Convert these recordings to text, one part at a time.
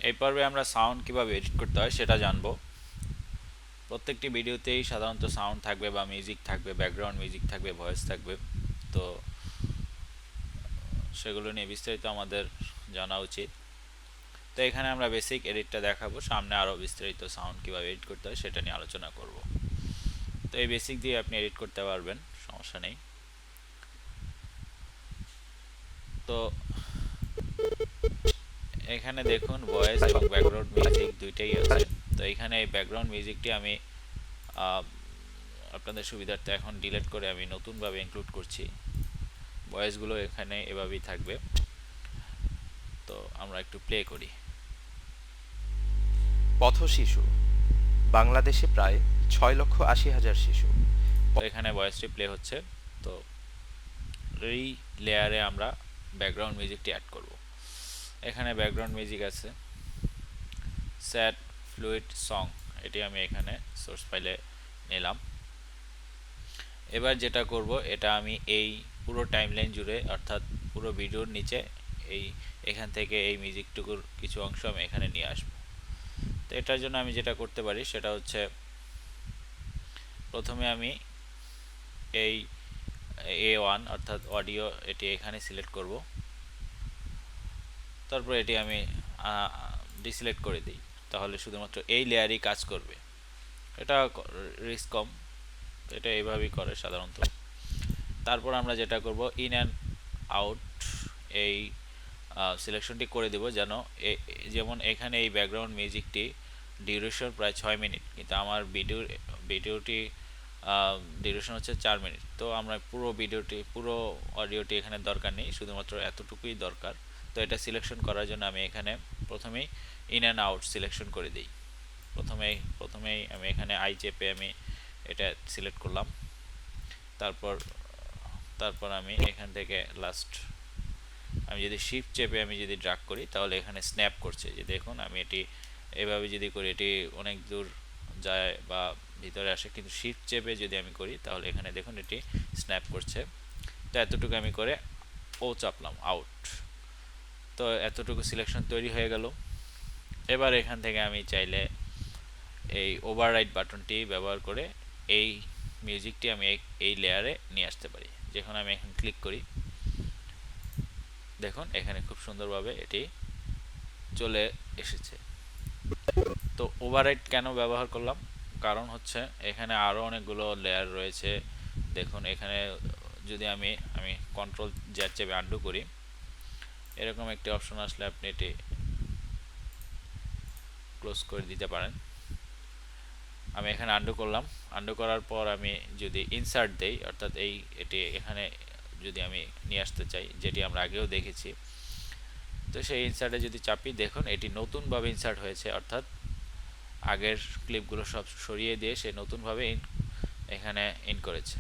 এই পর্বে আমরা সাউন্ড কিভাবে এডিট করতে হয় সেটা জানবো। প্রত্যেকটি ভিডিওতেই সাধারণত সাউন্ড থাকবে বা মিউজিক থাকবে, ব্যাকগ্রাউন্ড মিউজিক থাকবে, ভয়েস থাকবে। তো সেগুলো নিয়ে বিস্তারিত আমাদের জানা উচিত। তো এখানে আমরা বেসিক এডিটটা দেখাবো, সামনে আরও বিস্তারিত সাউন্ড কিভাবে এডিট করতে হয় সেটা নিয়ে আলোচনা করব। তো এই বেসিক দিয়ে আপনি এডিট করতে পারবেন, সমস্যা নেই। তো এখানে দেখুন ভয়েস এবং ব্যাকগ্রাউন্ড মিউজিক দুইটাই আছে। তো এখানে এই ব্যাকগ্রাউন্ড মিউজিকটি আমি আপনাদের সুবিধার্থে এখন ডিলিট করে আমি নতুনভাবে ইনক্লুড করছি। ভয়েসগুলো এখানে এভাবেই থাকবে। তো আমরা একটু প্লে করি। পথশিশু বাংলাদেশে প্রায় 6,80,000 শিশু। তো এখানে ভয়েসটি প্লে হচ্ছে। তো এই লেয়ারে আমরা ব্যাকগ্রাউন্ড মিউজিকটি অ্যাড করব। এখানে ব্যাকগ্রাউন্ড মিউজিক আছে স্যাড ফ্লুইড সং, এটি আমি এখানে সোর্স ফাইলে নিলাম। এবার যেটা করব, এটা আমি এই পুরো টাইমলাইন জুড়ে অর্থাৎ পুরো ভিডিওর নিচে এখান থেকে এই মিউজিকটুকুর কিছু অংশ আমি এখানে নিয়ে আসব। তো এটার জন্য আমি যেটা করতে পারি সেটা হচ্ছে, প্রথমে আমি এই A1 অর্থাৎ অডিও এটি এখানে সিলেক্ট করব। তারপর এটি আমি ডিসিলেক্ট করে দিই, তাহলে শুধুমাত্র এই লেয়ারই কাজ করবে। এটা রিস্ক কম, এটা এইভাবেই করে সাধারণত। তারপর আমরা যেটা করব, ইন অ্যান্ড আউট এই সিলেকশনটি করে দেব, যেন যেমন এখানে এই ব্যাকগ্রাউন্ড মিউজিকটি ডিউরেশন প্রায় 6 মিনিট, কিন্তু আমার ভিডিওটি ডিউরেশন হচ্ছে 4 মিনিট। তো আমরা পুরো অডিওটি এখানে দরকার নেই, শুধুমাত্র এতটুকুই দরকার। তো এটা সিলেকশন করার জন্য আমি এখানে প্রথমেই ইন অ্যান্ড আউট সিলেকশন করে দিই। প্রথমেই আমি এখানে আই চেপে আমি এটা সিলেক্ট করলাম। তারপর আমি এখান থেকে লাস্ট আমি যদি শিফট চেপে আমি যদি ড্র্যাগ করি, তাহলে এখানে স্ন্যাপ করছে। যে দেখুন, আমি এটি এভাবে যদি করি এটি অনেক দূর যায় বা ভিতরে আসে, কিন্তু শিফট চেপে যদি আমি করি তাহলে এখানে দেখুন এটি স্ন্যাপ করছে। তো এতটুকু আমি করে ও চাপলাম, আউট। তো এতটুকু সিলেকশন তৈরি হয়ে গেল। এবার এখান থেকে আমি চাইলে এই ওভাররাইট বাটনটি ব্যবহার করে এই মিউজিকটি আমি এই লেয়ারে নিয়ে আসতে পারি। যখন আমি এখন ক্লিক করি, দেখুন এখানে খুব সুন্দরভাবে এটি চলে এসেছে। তো ওভাররাইট কেন ব্যবহার করলাম, কারণ হচ্ছে এখানে আরও অনেকগুলো লেয়ার রয়েছে। দেখুন এখানে যদি আমি কন্ট্রোল জেড চেপে আন্ডু করি, এরকম একটি অপশন আসলে আপনি এটি ক্লোজ করে দিতে পারেন। আমি এখানে আন্ডু করলাম। আন্ডু করার পর আমি যদি ইনসার্ট দেই, অর্থাৎ এটি এখানে যদি আমি নিয়ে আসতে চাই, যেটি আমরা আগেও দেখেছি, তো সেই ইনসার্টে যদি চাপি, দেখুন এটি নতুনভাবে ইনসার্ট হয়েছে, অর্থাৎ আগের ক্লিপগুলো সব সরিয়ে দিয়ে সে নতুনভাবে এখানে ইন করেছে।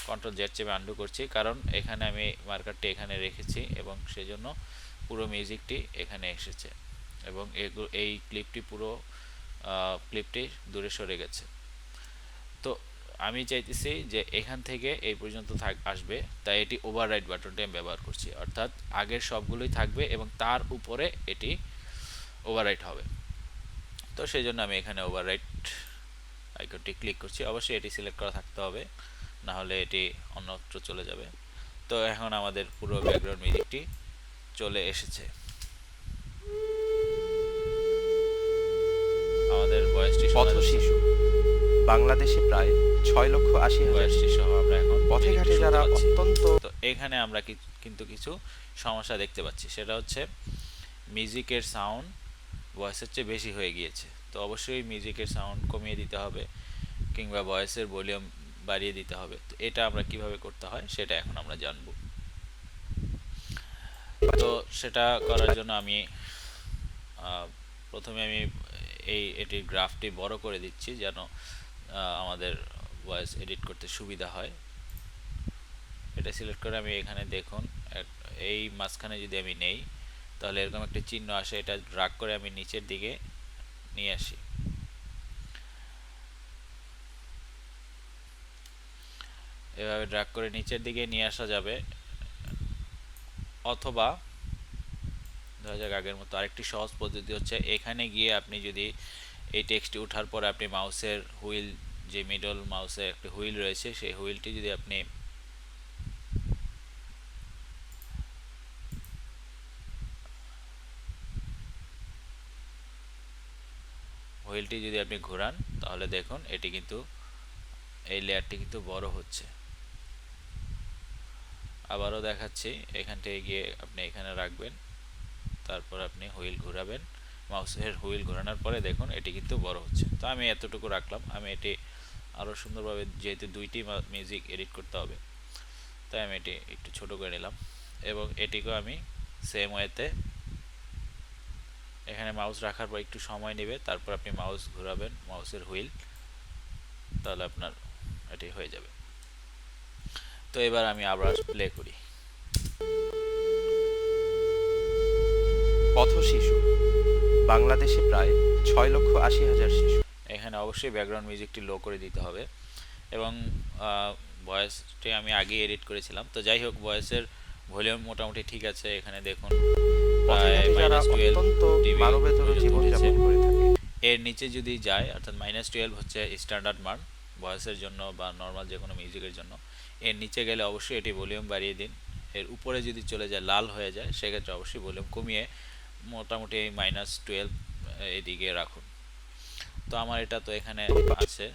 কন্ট্রোল জেড চেপে আন্ডু করছি, কারণ এখানে আমি মার্কারটি এখানে রেখেছি এবং সেজন্য পুরো মিউজিকটি এখানে এসেছে এবং এই ক্লিপটি দূরে সরে গেছে। তো আমি চাইতেছি যে এখান থেকে এই পর্যন্ত আসবে, তাই এটি ওভাররাইট বাটনটি আমি ব্যবহার করছি, অর্থাৎ আগের সবগুলোই থাকবে এবং তার উপরে এটি ওভাররাইট হবে। তো সেই জন্য আমি এখানে ওভাররাইট আইকনটি ক্লিক করছি। অবশ্যই এটি সিলেক্ট করা থাকতে হবে, না হলে এটি অন্যত্র চলে যাবে। তো এখন আমাদের পুরো ব্যাকগ্রাউন্ড মিউজিকটি চলে এসেছে। আমাদের ভয়েসটি পথশিশু বাংলাদেশে প্রায় 6,80,000 ভয়েসটি সহ আমরা এখন পথে ঘাটে যারা অত্যন্ত। তো এখানে আমরা কিন্তু কিছু সমস্যা দেখতে পাচ্ছি, সেটা হচ্ছে মিউজিকের সাউন্ড ভয়েসের চেয়ে বেশি হয়ে গিয়েছে। তো অবশ্যই মিউজিকের সাউন্ড কমিয়ে দিতে হবে কিংবা ভয়েসের ভলিউম বাড়িয়ে দিতে হবে। তো এটা আমরা কিভাবে করতে হয় সেটা এখন আমরা জানব। তো সেটা করার জন্য আমি প্রথমে এটির গ্রাফটি বড় করে দিচ্ছি, যেন আমাদের ভয়েস এডিট করতে সুবিধা হয়। এটা সিলেক্ট করে আমি এখানে দেখুন এই মাঝখানে যদি আমি নেই, তাহলে এরকম একটা চিহ্ন আসে, এটা ড্র্যাগ করে আমি নিচের দিকে নিয়ে আসি। এভাবে ড্র্যাগ করে নিচের দিকে নিয়ে আসা যাবে, অথবা ধরা যাক আগের মতো। আরেকটি সহজ পদ্ধতি হচ্ছে এখানে গিয়ে আপনি যদি এই টেক্সটটি ওঠার পরে আপনি মাউসের হুইল, যে মিডল মাউসে একটা হুইল রয়েছে, সেই হুইলটি যদি আপনি ঘোরান, তাহলে দেখুন এটি কিন্তু, এই লেয়ারটি কিন্তু বড় হচ্ছে। আবারও দেখাচ্ছি, এখান থেকে গিয়ে আপনি এখানে রাখবেন, তারপর আপনি হুইল ঘোরাবেন, মাউসের হুইল ঘোরানোর পরে দেখুন এটি কিন্তু বড় হচ্ছে। তো আমি এতটুকু রাখলাম। আমি এটি আরও সুন্দরভাবে, যেহেতু দুইটি মিউজিক এডিট করতে হবে, তাই আমি এটি একটু ছোট করে নিলাম এবং এটিকেও আমি সেম ওয়েতে এখানে মাউস রাখার পর একটু সময় নেবে, তারপর আপনি মাউস ঘোরাবেন, মাউসের হুইল, তাহলে আপনার এটি হয়ে যাবে। তো এবার আমি আবার প্লে করি। পথশিশু, বাংলাদেশে প্রায় 6,80,000 শিশু। এখানে অবশ্যই ব্যাকগ্রাউন্ড মিউজিকটি লো করে দিতে হবে এবং ভয়েসটি আমি আগে এডিট করেছিলাম। তো যাই হোক, ভয়েসের ভলিউম মোটামুটি ঠিক আছে। এখানে দেখুন পথে প্রায় ঘাটে যারা -12 অত্যন্ত ডিবি মানবেতর পর্যন্ত জীবনযাপন উঠেছে। করে থাকে। এর নিচে যদি যায়, অর্থাৎ -12 হচ্ছে স্ট্যান্ডার্ড মান ভয়েসের জন্য বা নর্মাল যে কোনো মিউজিকের জন্য। এর নিচে গেলে অবশ্যই এটি ভলিউম বাড়িয়ে দিন। এর উপরে যদি চলে যায়, লাল হয়ে যায়, সেক্ষেত্রে অবশ্যই ভলিউম কমিয়ে মোটামুটি -12 এদিকে রাখুন। তো আমার এটা তো এখানে আছে,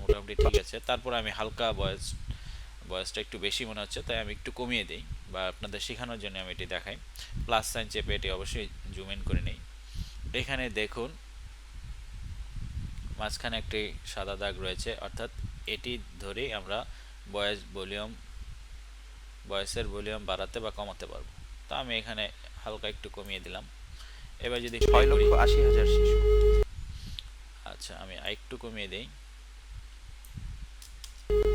মোটামুটি ঠিক আছে। তারপর আমি হালকা ভয়েসটা একটু বেশি মনে হচ্ছে, তাই আমি একটু কমিয়ে দিই, বা আপনাদের শেখানোর জন্য আমি এটি দেখাই। প্লাস সাইন চেপে এটি অবশ্যই জুম ইন করে নিই। এখানে দেখুন মাঝখানে একটি সাদা দাগ রয়েছে, অর্থাৎ এটি ধরেই আমরা ভয়েসের ভলিউম বাড়াতে বা কমাতে পারবো। তো আমি এখানে হালকা একটু কমিয়ে দিলাম। এবার যদি 6,80,000 শিশু। আচ্ছা, আমি আরেকটু কমিয়ে দেই।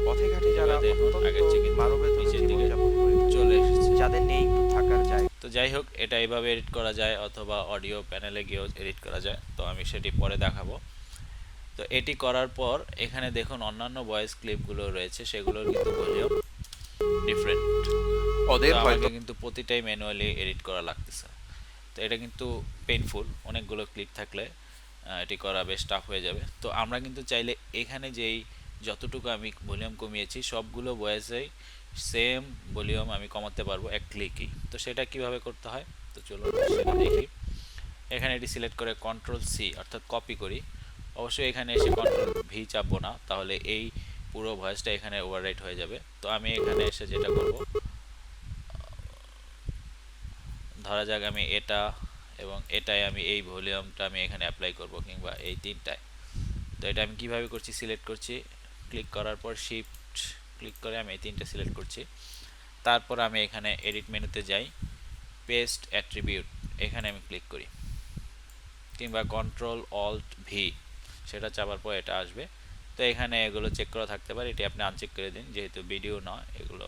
পথে ঘাটে যারা এবার দেখুন আগের অত্যন্ত চেয়ে কিন্তু মানবেতর নিচের দিকে জীবনযাপন করে থাকে, চলে এসেছে। যাদের নেই একটু থাকার জায়গা। তো যাই হোক, এটা এভাবে এডিট করা যায়, অথবা অডিও প্যানেলে গিয়েও এডিট করা যায়। তো আমি সেটি পরে দেখাবো। তো এটি করার পর এখানে দেখুন অন্যান্য ভয়েস ক্লিপগুলো রয়েছে, সেগুলোর কিন্তু ভলিউম ডিফারেন্ট। ওদের তো হয়তো আমাকে কিন্তু প্রতিটাই ম্যানুয়ালি এডিট করা লাগতেছে। তো এটা কিন্তু পেইনফুল, অনেকগুলো ক্লিপ থাকলে এটি করা বেশ টাফ হয়ে যাবে। তো আমরা কিন্তু চাইলে এখানে যেই যতটুকু আমি ভলিউম কমিয়েছি, সবগুলো ভয়েসেই সেম ভলিউম আমি কমাতে পারবো এক ক্লিকই। তো সেটা কিভাবে করতে হয়, তো চলুন সেটা দেখি। এখানে এটি সিলেক্ট করে কন্ট্রোল সি অর্থাৎ কপি করি। অবশ্যই এখানে এসে কন্ট্রোল ভি চাপবো না, তাহলে এই পুরো ভয়েসটা এখানে ওভাররাইট হয়ে যাবে। তো আমি এখানে এসে যেটা করব, ধরা যাক আমি এটা এবং এটাই আমি এই ভলিউমটা আমি এখানে অ্যাপ্লাই করব, কিংবা এই তিনটায়। তো এটা আমি কিভাবে করছি, সিলেক্ট করছি, ক্লিক করার পর শিফট ক্লিক করে আমি এই তিনটা সিলেক্ট করছি। তারপর আমি এখানে এডিট মেনুতে যাই, পেস্ট অ্যাট্রিবিউট, এখানে আমি ক্লিক করি, কিংবা কন্ট্রোল অল্ট ভি সেটা চাপার পর এটা আসবে। তো এখানে এগুলো চেক করা থাকতে পারে, এটি আপনি আনচেক করে দিন, যেহেতু ভিডিও নয়, এগুলো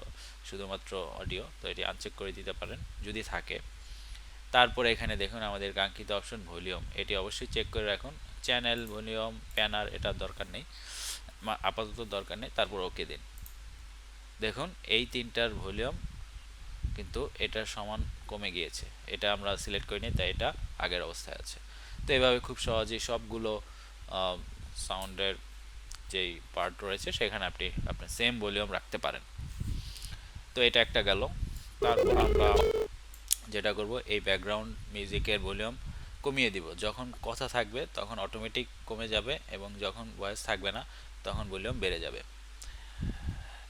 শুধুমাত্র অডিও, তো এটি আনচেক করে দিতে পারেন যদি থাকে। তারপরে এখানে দেখুন আমাদের কাঙ্ক্ষিত অপশন ভলিউম, এটি অবশ্যই চেক করে রাখুন। চ্যানেল ভলিউম প্যানার এটা দরকার নেই, আপাতত দরকার নেই। তারপর ওকে দিন। দেখুন এই তিনটার ভলিউম কিন্তু এটার সমান কমে গিয়েছে, এটা আমরা সিলেক্ট করিনি, তাই এটা আগের অবস্থায় আছে। তো এইভাবে খুব সহজেই সবগুলো সাউন্ডের যেই পার্ট রয়েছে সেখানে আপনি আপনার সেম ভলিউম রাখতে পারেন। তো এটা একটা গেল। তারপর আমরা যেটা করব, এই ব্যাকগ্রাউন্ড মিউজিকের ভলিউম কমিয়ে দিব। যখন কথা থাকবে তখন অটোমেটিক কমে যাবে, এবং যখন ভয়েস থাকবে না তখন ভলিউম বেড়ে যাবে।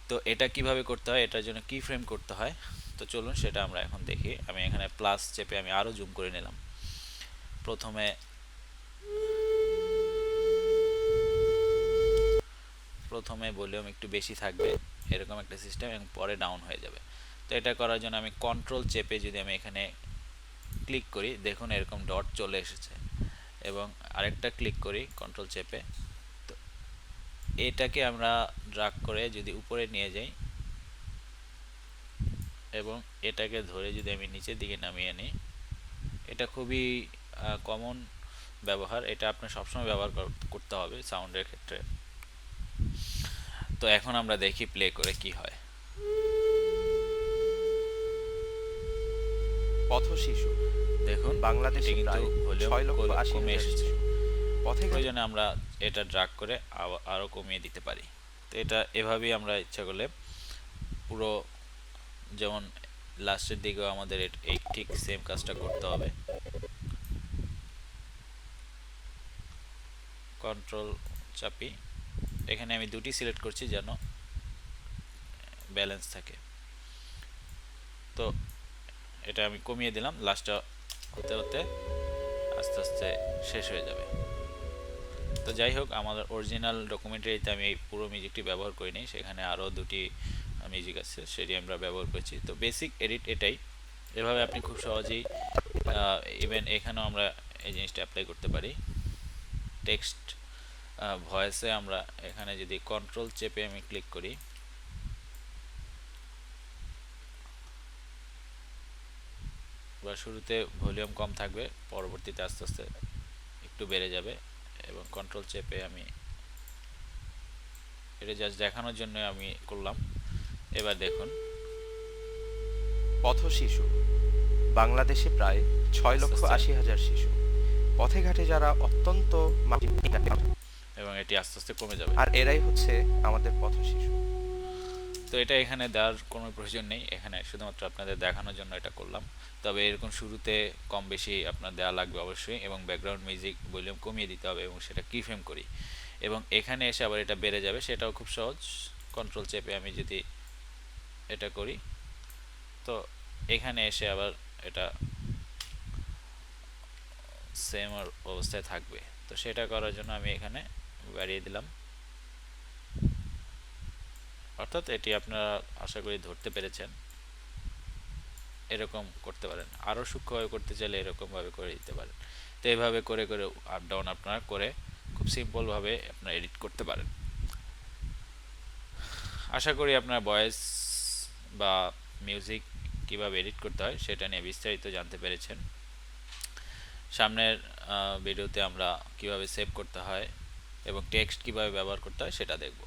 তো এটা কিভাবে করতে হয়, এটার জন্য কি ফ্রেম করতে হয়, তো চলুন সেটা আমরা এখন দেখি। আমি এখানে প্লাস চেপে আমি আরও জুম করে নিলাম। প্রথমে ভলিউম একটু বেশি থাকবে, এরকম একটা সিস্টেম, এবং পরে ডাউন হয়ে যাবে। তো এটা করার জন্য আমি কন্ট্রোল চেপে যদি আমি এখানে ক্লিক করি, দেখুন এরকম ডট চলে এসেছে, এবং আরেকটা ক্লিক করি কন্ট্রোল চেপে। তো এটাকে আমরা ড্রাগ করে যদি উপরে নিয়ে যাই, এবং এটাকে ধরে যদি আমি নিচের দিকে নামিয়ে নিই, এটা খুবই কমন ব্যবহার, এটা আপনার সবসময় ব্যবহার করতে হবে সাউন্ডের ক্ষেত্রে। তো এখন আমরা দেখি প্লে করে কি হয়। পথশিশু, দেখুন বাংলাদেশে এটি কিন্তু প্রায় ভলিউম 6,80,000 কমে এসেছে। শিশু পথে ঘাটে প্রয়োজনে আমরা এটা ড্রাগ করে আরও কমিয়ে দিতে পারি। তো এটা এভাবেই আমরা ইচ্ছা করলে পুরো, যেমন লাস্টের দিকেও আমাদের এই ঠিক সেম কাজটা করতে হবে। কন্ট্রোল চাপি, এখানে আমি দুটি সিলেক্ট করছি যেন ব্যালেন্স থাকে। তো এটা আমি কমিয়ে দিলাম, লাস্টটা হতে হতে আস্তে আস্তে শেষ হয়ে যাবে। তো যাই হোক, আমার অরিজিনাল ডকুমেন্টারিতে আমি এই পুরো মিউজিকটি ব্যবহার করিনি, সেখানে আরও দুটি মিউজিক আছে সেটি আমরা ব্যবহার করেছি। তো বেসিক এডিট এটাই, এভাবে আপনি খুব সহজেই ইভেন এখানেও আমরা এই জিনিসটা অ্যাপ্লাই করতে পারি। টেক্সট ভয়েসে আমরা এখানে যদি কন্ট্রোল চেপে আমি ক্লিক করি, বা শুরুতে ভলিউম কম থাকবে, পরবর্তীতে আস্তে আস্তে একটু বেড়ে যাবে, এবং কন্ট্রোল চেপে আমি এটা জাস্ট দেখানোর জন্য আমি করলাম। এবার দেখুন পথ শিশু বাংলাদেশে প্রায় 6,80,000 শিশু পথে ঘাটে যারা অত্যন্ত এবং এটি আস্তে আস্তে কমে যাবে। আর এরাই হচ্ছে আমাদের পথ শিশু। তো এটা এখানে দেওয়ার কোনো প্রয়োজন নেই, এখানে শুধুমাত্র আপনাদের দেখানোর জন্য এটা করলাম। তবে এরকম শুরুতে কম বেশি আপনার দেওয়া লাগবে অবশ্যই, এবং ব্যাকগ্রাউন্ড মিউজিক ভলিউম কমিয়ে দিতে হবে, এবং সেটা কি ফ্রেম করি, এবং এখানে এসে আবার এটা বেড়ে যাবে, সেটাও খুব সহজ। কন্ট্রোল চেপে আমি যদি এটা করি, তো এখানে এসে আবার এটা সেম অবস্থায় থাকবে। তো সেটা করার জন্য আমি এখানে বাড়িয়ে দিলাম। অর্থাৎ এটি আপনারা আশা করি ধরতে পেরেছেন। এরকম করতে পারেন, আরও সূক্ষ্মভাবে করতে চাইলে এরকমভাবে করে দিতে পারেন। তো এইভাবে করে করে আপ ডাউন আপনারা করে খুব সিম্পলভাবে আপনারা এডিট করতে পারেন। আশা করি আপনারা ভয়েস বা মিউজিক কিভাবে এডিট করতে হয় সেটা নিয়ে বিস্তারিত জানতে পেরেছেন। সামনের ভিডিওতে আমরা কিভাবে সেভ করতে হয় এবং টেক্সট কিভাবে ব্যবহার করতে হয় সেটা দেখব।